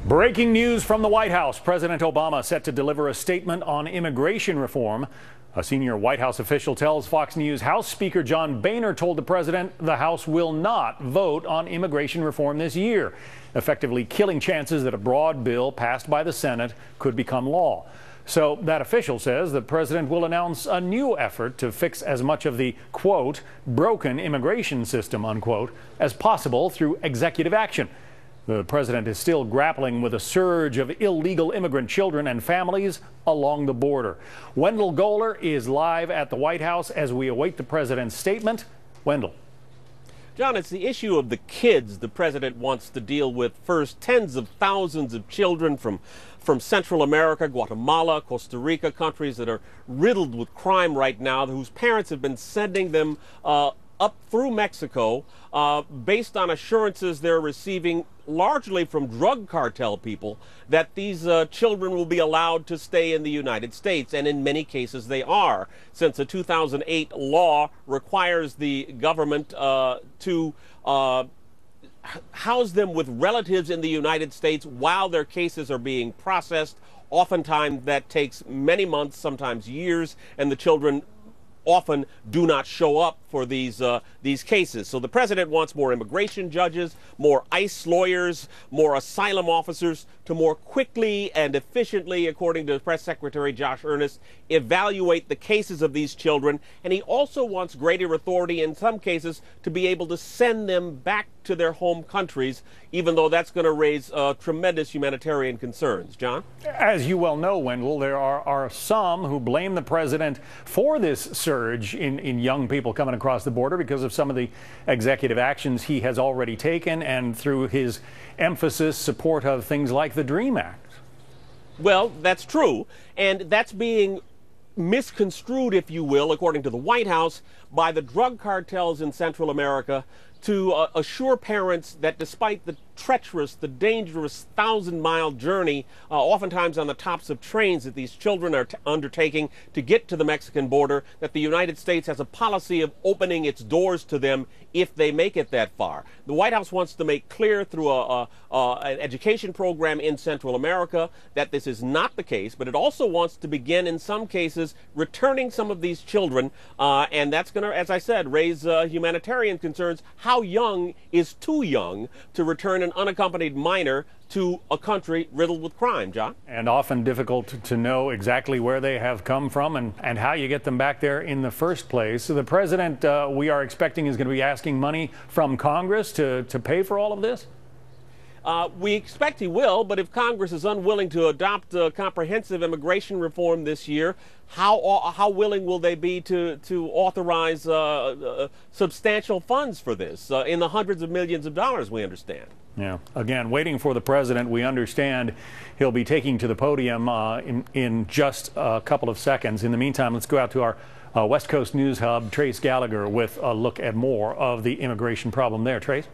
Breaking news from the White House. President Obama set to deliver a statement on immigration reform. A senior White House official tells Fox News House Speaker John Boehner told the president the House will not vote on immigration reform this year, effectively killing chances that a broad bill passed by the Senate could become law. So that official says the president will announce a new effort to fix as much of the, quote, broken immigration system, unquote, as possible through executive action. The president is still grappling with a surge of illegal immigrant children and families along the border. Wendell Goler is live at the White House as we await the president's statement. Wendell. John, it's the issue of the kids the president wants to deal with first. Tens of thousands of children from Central America, Guatemala, Costa Rica, countries that are riddled with crime right now, whose parents have been sending them up through Mexico based on assurances they're receiving largely from drug cartel people that these children will be allowed to stay in the United States, and in many cases they are, since a 2008 law requires the government to house them with relatives in the United States while their cases are being processed. Oftentimes that takes many months, sometimes years, and the children often do not show up for these cases. So the president wants more immigration judges, more ICE lawyers, more asylum officers to more quickly and efficiently, according to Press Secretary Josh Earnest, evaluate the cases of these children. And he also wants greater authority in some cases to be able to send them back to their home countries, even though that's going to raise tremendous humanitarian concerns. John? As you well know, Wendell, there are some who blame the president for this surge in young people coming across the border because of some of the executive actions he has already taken and through his emphasis support of things like the DREAM Act. Well, that's true, and that's being misconstrued, if you will, according to the White House, by the drug cartels in Central America to assure parents that despite the treacherous, the dangerous 1,000-mile journey, oftentimes on the tops of trains that these children are undertaking to get to the Mexican border, that the United States has a policy of opening its doors to them if they make it that far. The White House wants to make clear through an education program in Central America that this is not the case, but it also wants to begin, in some cases, returning some of these children, and that's going to, as I said, raise humanitarian concerns. How young is too young to return an unaccompanied minor to a country riddled with crime, John? And often difficult to know exactly where they have come from and how you get them back there in the first place. So the president, we are expecting, is going to be asking money from Congress to pay for all of this? We expect he will, but if Congress is unwilling to adopt comprehensive immigration reform this year, how willing will they be to authorize substantial funds for this in the hundreds of millions of dollars, we understand? Yeah. Again, waiting for the president. We understand he'll be taking to the podium in just a couple of seconds. In the meantime, let's go out to our West Coast News Hub, Trace Gallagher, with a look at more of the immigration problem there. Trace?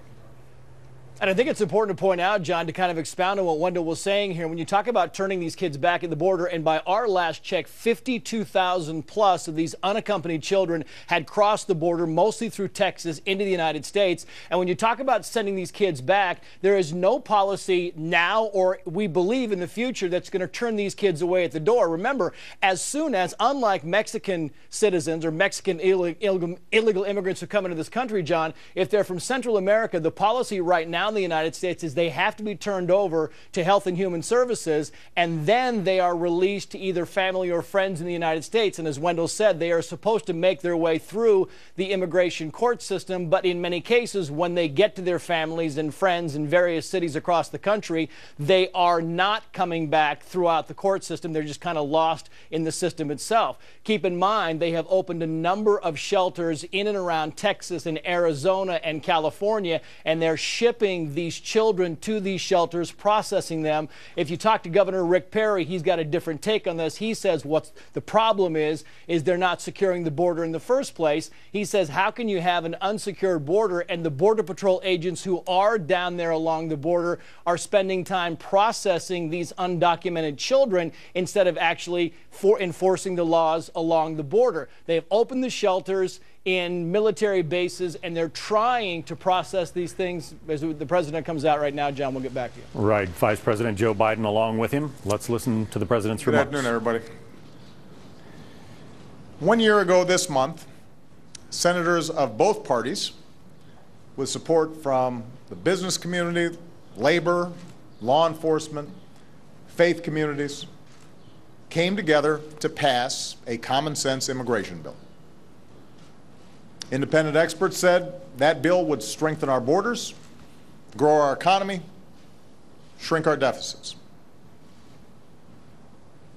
And I think it's important to point out, John, to kind of expound on what Wendell was saying here. When you talk about turning these kids back at the border, and by our last check, 52,000 plus of these unaccompanied children had crossed the border, mostly through Texas, into the United States. And when you talk about sending these kids back, there is no policy now or we believe in the future that's going to turn these kids away at the door. Remember, as soon as, unlike Mexican citizens or Mexican illegal immigrants who come into this country, John, if they're from Central America, the policy right now in the United States is they have to be turned over to Health and Human Services, and then they are released to either family or friends in the United States. And as Wendell said, they are supposed to make their way through the immigration court system, but in many cases, when they get to their families and friends in various cities across the country, they are not coming back throughout the court system. They're just kind of lost in the system itself. Keep in mind, they have opened a number of shelters in and around Texas and Arizona and California, and they're shipping these children to these shelters, processing them. If you talk to Governor Rick Perry, he's got a different take on this. He says what the problem is they're not securing the border in the first place. He says, how can you have an unsecured border and the Border Patrol agents who are down there along the border are spending time processing these undocumented children instead of actually enforcing the laws along the border? They have opened the shelters in military bases, and they're trying to process these things. As the president comes out right now, John, we'll get back to you. Right. Vice President Joe Biden along with him. Let's listen to the president's remarks. Good afternoon, everybody. 1 year ago this month, senators of both parties, with support from the business community, labor, law enforcement, faith communities, came together to pass a common sense immigration bill. Independent experts said that bill would strengthen our borders, grow our economy, shrink our deficits.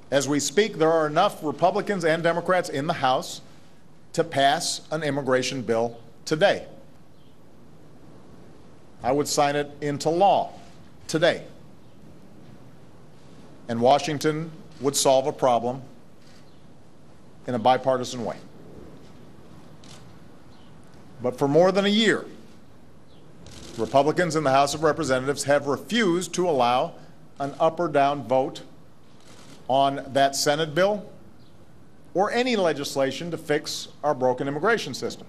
As we speak, there are enough Republicans and Democrats in the House to pass an immigration bill today. I would sign it into law today. And Washington would solve a problem in a bipartisan way. But for more than a year, Republicans in the House of Representatives have refused to allow an up or down vote on that Senate bill or any legislation to fix our broken immigration system.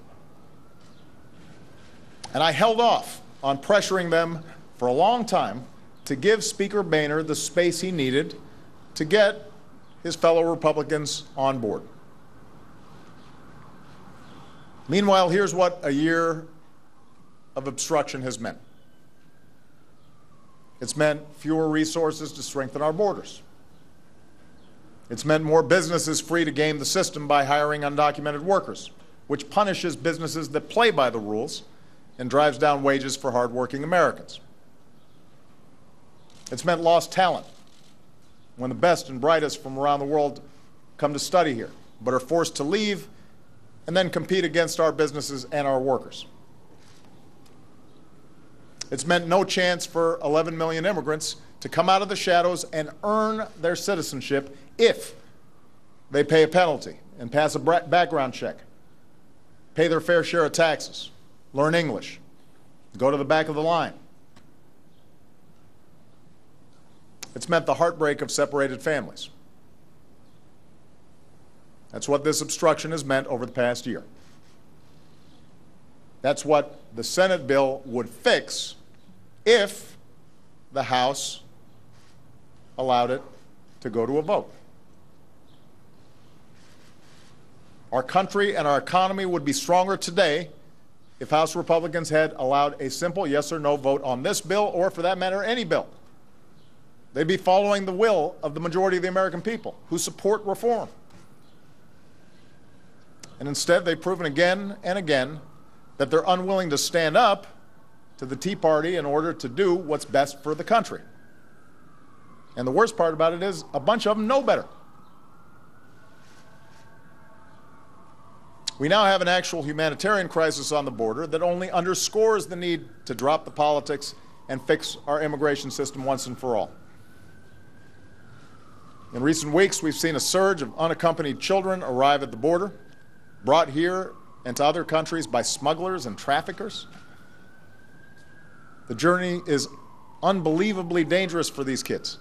And I held off on pressuring them for a long time to give Speaker Boehner the space he needed to get his fellow Republicans on board. Meanwhile, here's what a year of obstruction has meant. It's meant fewer resources to strengthen our borders. It's meant more businesses free to game the system by hiring undocumented workers, which punishes businesses that play by the rules and drives down wages for hardworking Americans. It's meant lost talent when the best and brightest from around the world come to study here, but are forced to leave and then compete against our businesses and our workers. It's meant no chance for 11 million immigrants to come out of the shadows and earn their citizenship if they pay a penalty and pass a background check, pay their fair share of taxes, learn English, go to the back of the line. It's meant the heartbreak of separated families. That's what this obstruction has meant over the past year. That's what the Senate bill would fix if the House allowed it to go to a vote. Our country and our economy would be stronger today if House Republicans had allowed a simple yes or no vote on this bill, or for that matter, any bill. They'd be following the will of the majority of the American people who support reform. And instead, they've proven again and again that they're unwilling to stand up to the Tea Party in order to do what's best for the country. And the worst part about it is a bunch of them know better. We now have an actual humanitarian crisis on the border that only underscores the need to drop the politics and fix our immigration system once and for all. In recent weeks, we've seen a surge of unaccompanied children arrive at the border, brought here and to other countries by smugglers and traffickers. The journey is unbelievably dangerous for these kids.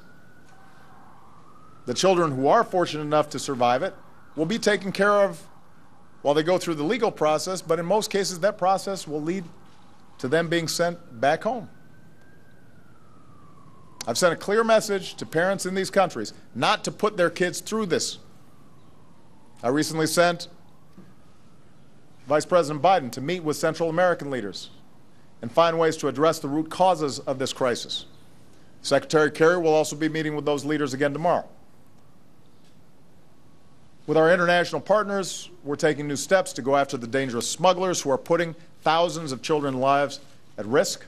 The children who are fortunate enough to survive it will be taken care of while they go through the legal process, but in most cases that process will lead to them being sent back home. I've sent a clear message to parents in these countries not to put their kids through this. I recently sent Vice President Biden to meet with Central American leaders and find ways to address the root causes of this crisis. Secretary Kerry will also be meeting with those leaders again tomorrow. With our international partners, we're taking new steps to go after the dangerous smugglers who are putting thousands of children's lives at risk.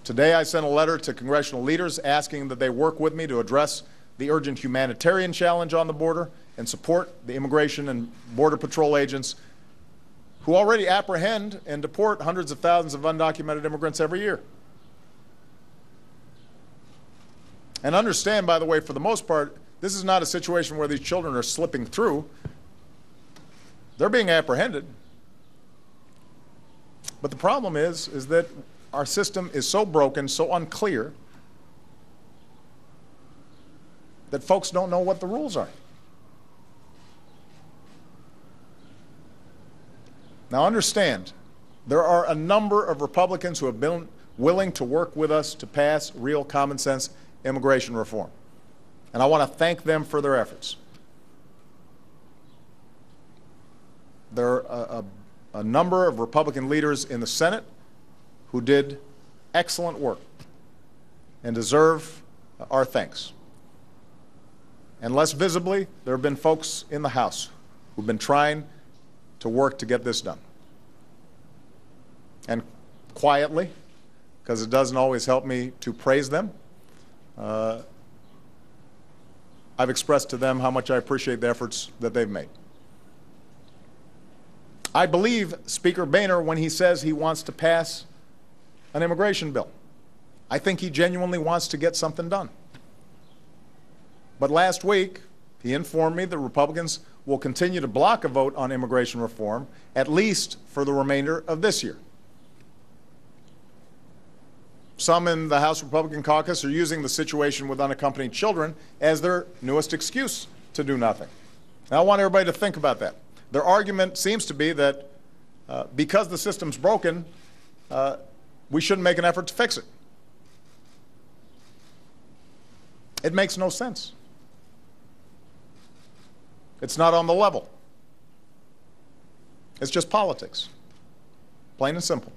Today, I sent a letter to congressional leaders asking that they work with me to address the urgent humanitarian challenge on the border and support the Immigration and Border Patrol agents who already apprehend and deport hundreds of thousands of undocumented immigrants every year. And understand, by the way, for the most part, this is not a situation where these children are slipping through. They're being apprehended. But the problem is that our system is so broken, so unclear, that folks don't know what the rules are. Now understand, there are a number of Republicans who have been willing to work with us to pass real common sense immigration reform. And I want to thank them for their efforts. There are a number of Republican leaders in the Senate who did excellent work and deserve our thanks. And less visibly, there have been folks in the House who've been trying to work to get this done. And quietly, because it doesn't always help me to praise them, I've expressed to them how much I appreciate the efforts that they've made. I believe Speaker Boehner when he says he wants to pass an immigration bill. I think he genuinely wants to get something done. But last week, he informed me that Republicans will continue to block a vote on immigration reform, at least for the remainder of this year. Some in the House Republican caucus are using the situation with unaccompanied children as their newest excuse to do nothing. And I want everybody to think about that. Their argument seems to be that because the system's broken, we shouldn't make an effort to fix it. It makes no sense. It's not on the level. It's just politics, plain and simple.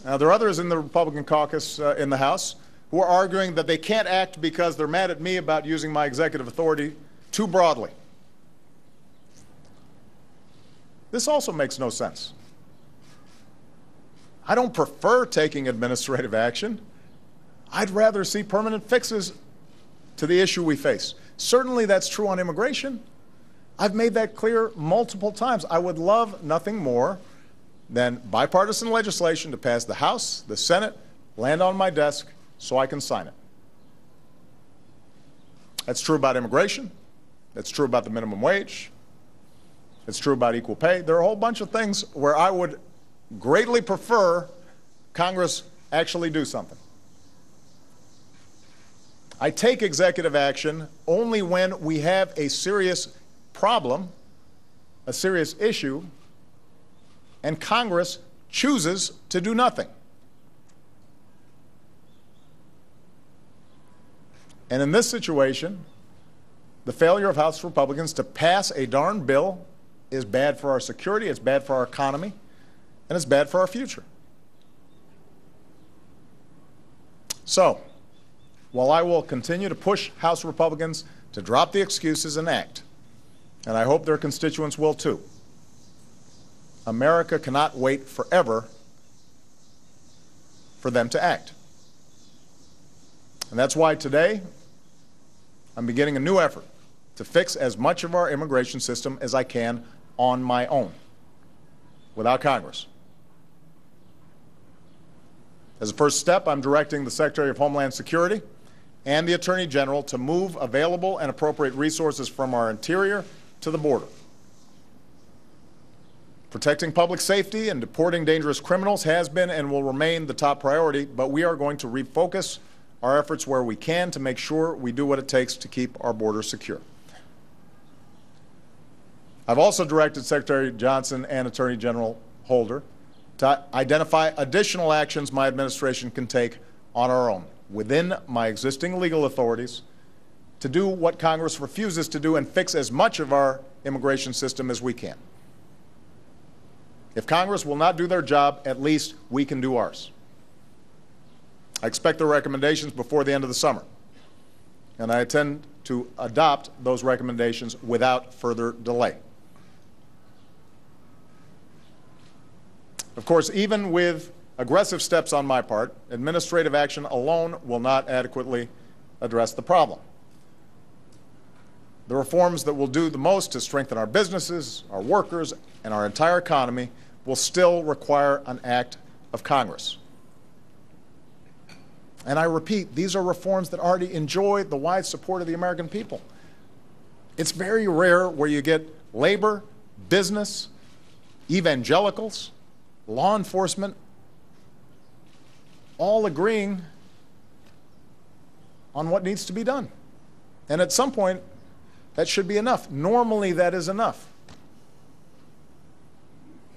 Now, there are others in the Republican caucus in the House who are arguing that they can't act because they're mad at me about using my executive authority too broadly. This also makes no sense. I don't prefer taking administrative action. I'd rather see permanent fixes to the issue we face. Certainly that's true on immigration. I've made that clear multiple times. I would love nothing more than bipartisan legislation to pass the House, the Senate, land on my desk so I can sign it. That's true about immigration. That's true about the minimum wage. It's true about equal pay. There are a whole bunch of things where I would greatly prefer Congress actually do something. I take executive action only when we have a serious problem, a serious issue, and Congress chooses to do nothing. And in this situation, the failure of House Republicans to pass a darn bill is bad for our security, it's bad for our economy, and it's bad for our future. So, while I will continue to push House Republicans to drop the excuses and act, and I hope their constituents will too, America cannot wait forever for them to act. And that's why today I'm beginning a new effort to fix as much of our immigration system as I can on my own, without Congress. As a first step, I'm directing the Secretary of Homeland Security and the Attorney General to move available and appropriate resources from our interior to the border. Protecting public safety and deporting dangerous criminals has been and will remain the top priority, but we are going to refocus our efforts where we can to make sure we do what it takes to keep our border secure. I've also directed Secretary Johnson and Attorney General Holder to identify additional actions my administration can take on our own, within my existing legal authorities, to do what Congress refuses to do and fix as much of our immigration system as we can. If Congress will not do their job, at least we can do ours. I expect their recommendations before the end of the summer, and I intend to adopt those recommendations without further delay. Of course, even with aggressive steps on my part, administrative action alone will not adequately address the problem. The reforms that will do the most to strengthen our businesses, our workers, and our entire economy will still require an act of Congress. And I repeat, these are reforms that already enjoy the wide support of the American people. It's very rare where you get labor, business, evangelicals, law enforcement, all agreeing on what needs to be done. And at some point, that should be enough. Normally, that is enough.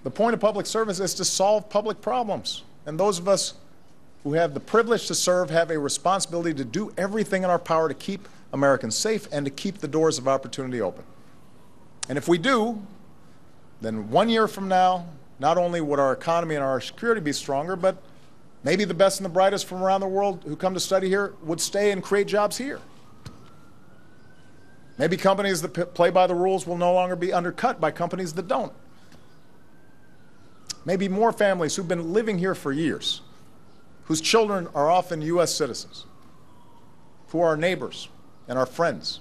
The point of public service is to solve public problems. And those of us who have the privilege to serve have a responsibility to do everything in our power to keep Americans safe and to keep the doors of opportunity open. And if we do, then 1 year from now, not only would our economy and our security be stronger, but maybe the best and the brightest from around the world who come to study here would stay and create jobs here. Maybe companies that play by the rules will no longer be undercut by companies that don't. Maybe more families who've been living here for years, whose children are often U.S. citizens, who are our neighbors and our friends,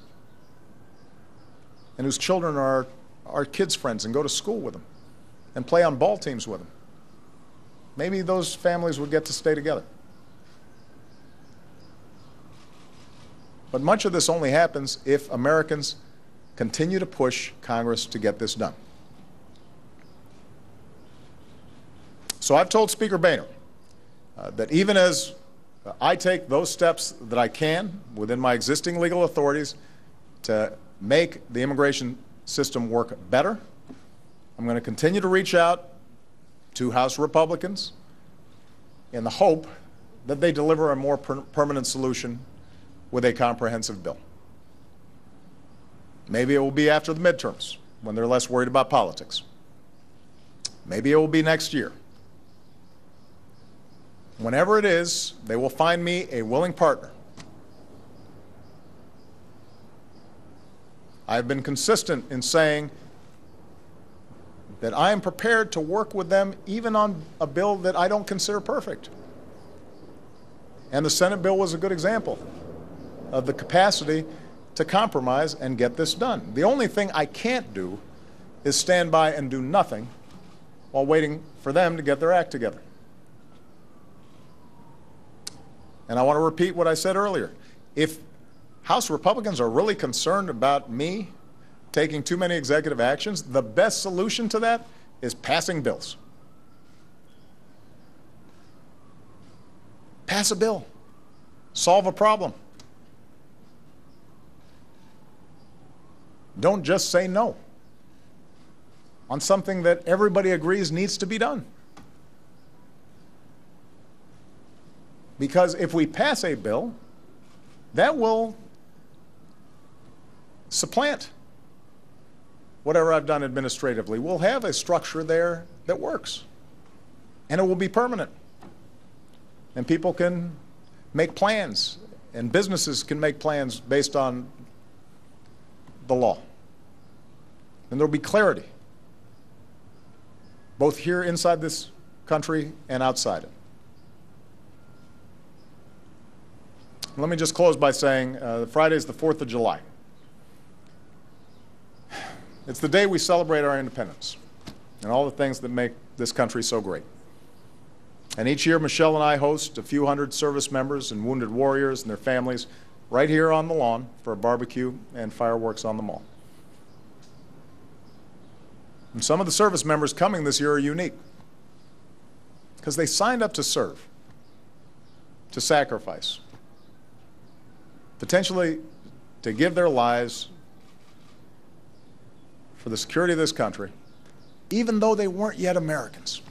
and whose children are our kids' friends and go to school with them and play on ball teams with them. Maybe those families would get to stay together. But much of this only happens if Americans continue to push Congress to get this done. So I've told Speaker Boehner that even as I take those steps that I can within my existing legal authorities to make the immigration system work better, I'm going to continue to reach out to House Republicans in the hope that they deliver a more permanent solution with a comprehensive bill. Maybe it will be after the midterms, when they're less worried about politics. Maybe it will be next year. Whenever it is, they will find me a willing partner. I have been consistent in saying that I am prepared to work with them even on a bill that I don't consider perfect. And the Senate bill was a good example of the capacity to compromise and get this done. The only thing I can't do is stand by and do nothing while waiting for them to get their act together. And I want to repeat what I said earlier. If House Republicans are really concerned about me taking too many executive actions, the best solution to that is passing bills. Pass a bill. Solve a problem. Don't just say no on something that everybody agrees needs to be done. Because if we pass a bill, that will supplant whatever I've done administratively. We'll have a structure there that works, and it will be permanent. And people can make plans, and businesses can make plans based on the law. And there'll be clarity, both here inside this country and outside it. Let me just close by saying Friday is the 4th of July. It's the day we celebrate our independence and all the things that make this country so great. And each year, Michelle and I host a few hundred service members and wounded warriors and their families right here on the lawn for a barbecue and fireworks on the mall. And some of the service members coming this year are unique because they signed up to serve, to sacrifice, potentially to give their lives for the security of this country, even though they weren't yet Americans.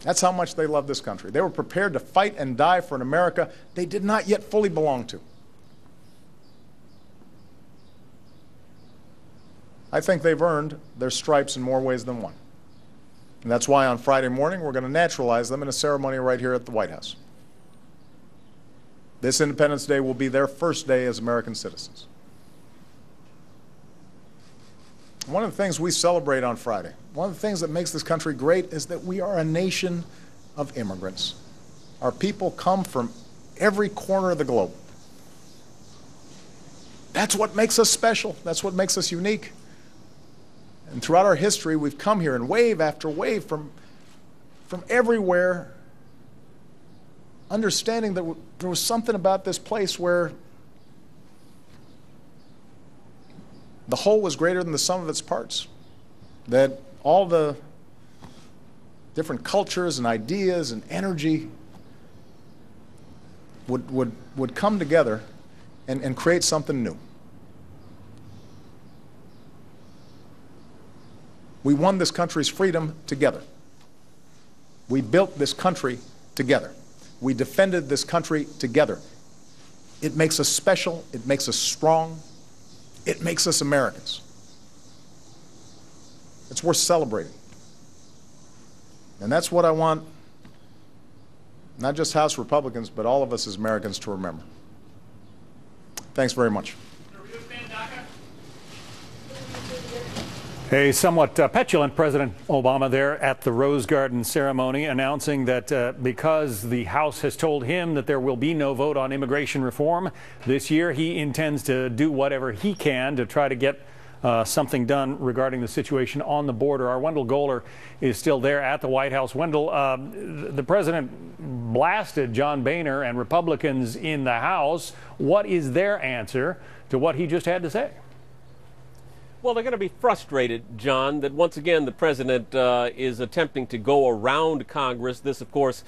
That's how much they love this country. They were prepared to fight and die for an America they did not yet fully belong to. I think they've earned their stripes in more ways than one. And that's why on Friday morning we're going to naturalize them in a ceremony right here at the White House. This Independence Day will be their first day as American citizens. One of the things we celebrate on Friday, one of the things that makes this country great is that we are a nation of immigrants. Our people come from every corner of the globe. That's what makes us special. That's what makes us unique. And throughout our history, we've come here in wave after wave from everywhere, understanding that there was something about this place where the whole was greater than the sum of its parts, that all the different cultures and ideas and energy would come together and create something new. We won this country's freedom together. We built this country together. We defended this country together. It makes us special. It makes us strong. It makes us Americans. It's worth celebrating. And that's what I want not just House Republicans, but all of us as Americans to remember. Thanks very much. A somewhat petulant President Obama there at the Rose Garden ceremony, announcing that because the House has told him that there will be no vote on immigration reform this year, he intends to do whatever he can to try to get something done regarding the situation on the border. Our Wendell Goler is still there at the White House. Wendell, the president blasted John Boehner and Republicans in the House. What is their answer to what he just had to say? Well, they're going to be frustrated, John, that once again the president is attempting to go around Congress. This, of course,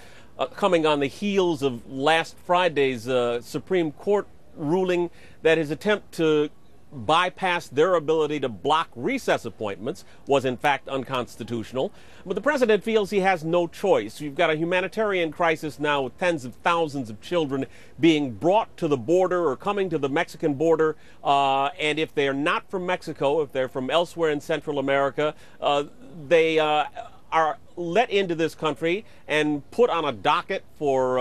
coming on the heels of last Friday's Supreme Court ruling that his attempt to bypass their ability to block recess appointments was in fact unconstitutional. But the president feels he has no choice. You've got a humanitarian crisis now with tens of thousands of children being brought to the border or coming to the Mexican border. And if they're not from Mexico, if they're from elsewhere in Central America, they are let into this country and put on a docket for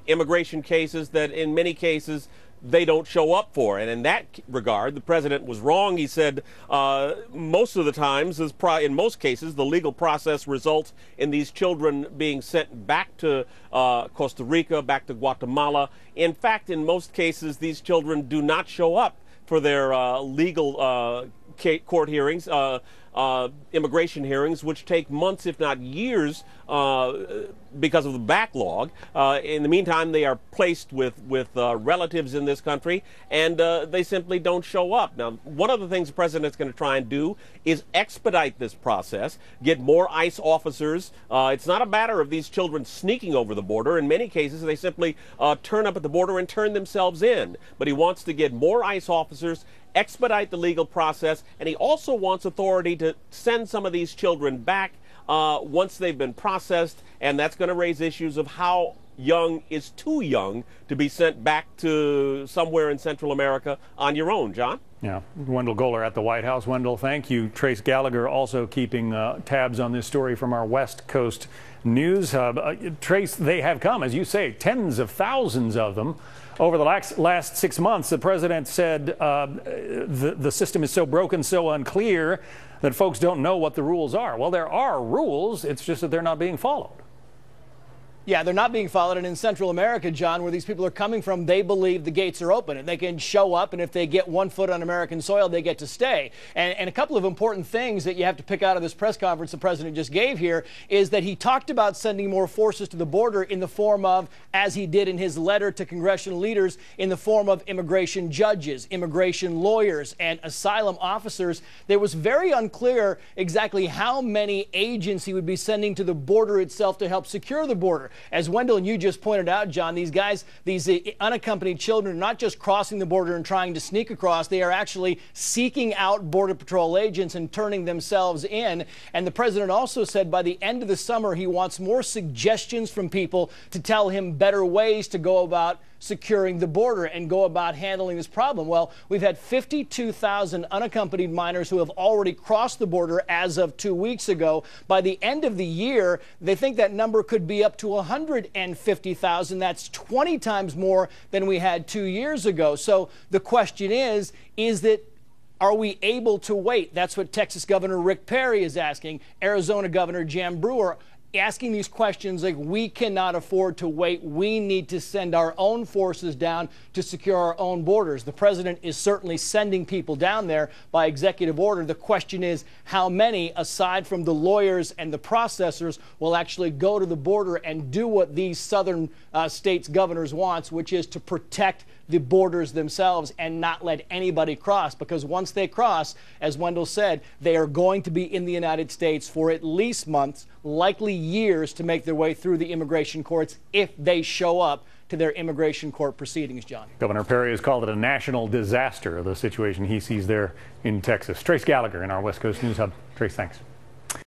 immigration cases that in many cases they don't show up for. And in that regard, the president was wrong. He said most of the times, in most cases, the legal process results in these children being sent back to Costa Rica, back to Guatemala. In fact, in most cases, these children do not show up for their legal court hearings, immigration hearings, which take months, if not years, because of the backlog. In the meantime, they are placed with relatives in this country, and they simply don't show up. Now, one of the things the president's going to try and do is expedite this process, get more ICE officers. It's not a matter of these children sneaking over the border. In many cases, they simply turn up at the border and turn themselves in. But he wants to get more ICE officers, expedite the legal process, and he also wants authority to send some of these children back once they've been processed, and that's going to raise issues of how young is too young to be sent back to somewhere in Central America on your own, John. Yeah, Wendell Goler at the White House. Wendell, thank you. Trace Gallagher also keeping tabs on this story from our West Coast News Hub. Trace, they have come, as you say, tens of thousands of them. Over the last 6 months, the president said the system is so broken, so unclear, that folks don't know what the rules are. Well, there are rules. It's just that they're not being followed. Yeah, they're not being followed. And in Central America, John, where these people are coming from, they believe the gates are open and they can show up. And if they get 1 foot on American soil, they get to stay. And a couple of important things that you have to pick out of this press conference the president just gave here is that he talked about sending more forces to the border in the form of, as he did in his letter to congressional leaders, in the form of immigration judges, immigration lawyers, and asylum officers. There was very unclear exactly how many agents he would be sending to the border itself to help secure the border. As Wendell and you just pointed out, John, these guys, these unaccompanied children, are not just crossing the border and trying to sneak across. They are actually seeking out Border Patrol agents and turning themselves in. And the president also said by the end of the summer, he wants more suggestions from people to tell him better ways to go about securing the border and go about handling this problem. Well, we've had 52,000 unaccompanied minors who have already crossed the border as of 2 weeks ago. By the end of the year, they think that number could be up to 150,000. That's 20 times more than we had 2 years ago. So the question is that are we able to wait? That's what Texas Governor Rick Perry is asking. Arizona Governor Jan Brewer asking these questions like, we cannot afford to wait. We need to send our own forces down to secure our own borders. The president is certainly sending people down there by executive order. The question is how many, aside from the lawyers and the processors, will actually go to the border and do what these southern states' governors want, which is to protect the borders themselves and not let anybody cross, because once they cross, as Wendell said, they are going to be in the United States for at least months, likely years, to make their way through the immigration courts if they show up to their immigration court proceedings, John. Governor Perry has called it a national disaster, the situation he sees there in Texas. Trace Gallagher in our West Coast News Hub. Trace, thanks.